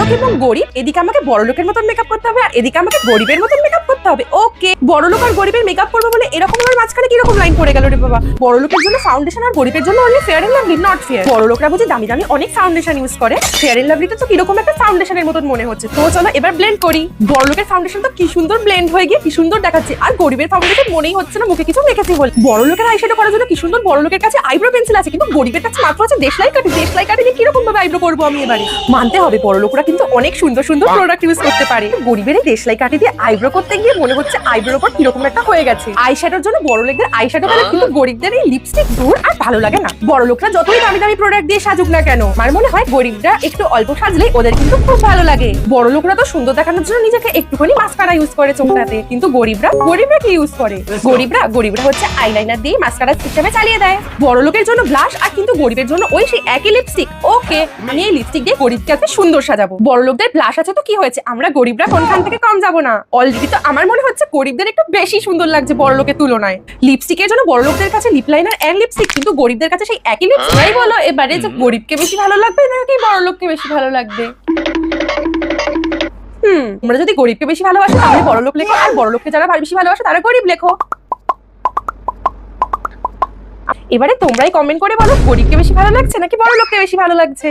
বড়লোক এবং গরিব, এদিকে আমাকে বড়লোকের মতন মেকআপ করতে হবে আর এদিকে আমাকে গরিবের মতন মেকআপ করতে হবে। ওকে, বড়লোক আর গরিবের মেকআপ করবো বলে এরকম আমার মাঝখানে কিরকম লাইন পড়ে গেল রে বাবা। বড়লোকের জন্য ফাউন্ডেশন আর গরিবের জন্য only Fair and Lovely, not fair. বড়লোকরা বুঝি দামি দামি অনেক ফাউন্ডেশন ইউজ করে, ফেয়ার এন্ড লাভলিটা তো কিরকম একটা ফাউন্ডেশনের মতন মনে হচ্ছে। তো চলো এবার ব্লেন্ড করি। বড়লোকের ফাউন্ডেশন তো কি সুন্দর ব্লেন্ড হয়ে গিয়ে কি সুন্দর দেখাচ্ছে, আর গরিবের ফাউন্ডেশন মনেই হচ্ছে না মুখে কিছু মেখেছি বলে। বড়লোকের আইশ্যাডো করার জন্য কি সুন্দর বড়লোকের কাছে আইব্রো পেন্সিল আছে, কিন্তু গরিবের কাছে মাত্র আছে দেশলাই কাঠি। দেশলাই কাঠি দিয়ে কিরকম ভাবে আইব্রো করবো আমি এবারে? মানতে হবে বড়লোকরা কিন্তু অনেক সুন্দর সুন্দর প্রোডাক্ট ইউজ করতে পারে। গরিবের এই দেশলাই কাঠি দিয়ে আইব্রো করতে গিয়ে মনে হচ্ছে আইব্রোর উপর কিরকম একটা হয়ে গেছে। আইশ্যাডোর জন্য বড়লোকদের আইশ্যাডো কালার, কিন্তু গরিবদের এই লিপস্টিক দূর আর ভালো লাগে না। বড়লোকরা যতই দামি দামি প্রোডাক্ট দিয়ে সাজুক না কেন, আমার মনে হয় গরিবরা একটু অল্প সাজলেই ওদের কিন্তু খুব ভালো লাগে। বড়লোকরা তো সুন্দর দেখানোর জন্য নিজেকে একটুখানি মাস্কারা ইউজ করে চোখটাতে, কিন্তু গরিবরা কি ইউজ করে? গরিবরা হচ্ছে আইলাইনার দিয়ে মাস্কারা সিস্টেমে চালিয়ে দেয়। বড়লোকের জন্য ব্লাশ, আর কিন্তু গরিবের জন্য ওই সেই একই লিপস্টিক। ওকে, আমি এই লিপস্টিক দিয়ে গরিবকে আজকে সুন্দর সাজাবো। বড়লোকদের ব্লাশ আছে তো কি হয়েছে, আমরা গরিবরা কোনখান থেকে কম যাবো না? অলরেডি তো আমার মনে হচ্ছে গরিবদের একটু বেশি সুন্দর লাগছে বড়লোকের তুলনায়। লিপস্টিকের জন্য বড়লোকদের কাছে লিপ লাইনার এন্ড লিপস্টিক, কিন্তু গরিবদের কাছে সেই একই লিপস্টিক। বলো এবারে যে গরিবকে বেশি ভালো লাগবে নাকি বড়লোককে বেশি ভালো লাগবে? তোমরা যদি গরিবকে বেশি ভালোবাসো তাহলে বড়লোক লেখো, আর বড়লোককে যারা বেশি ভালোবাসো তারা গরিব লেখো। এবারে তোমরাই কমেন্ট করে বলো গরিবকে বেশি ভালো লাগছে নাকি বড়লোককে বেশি ভালো লাগছে।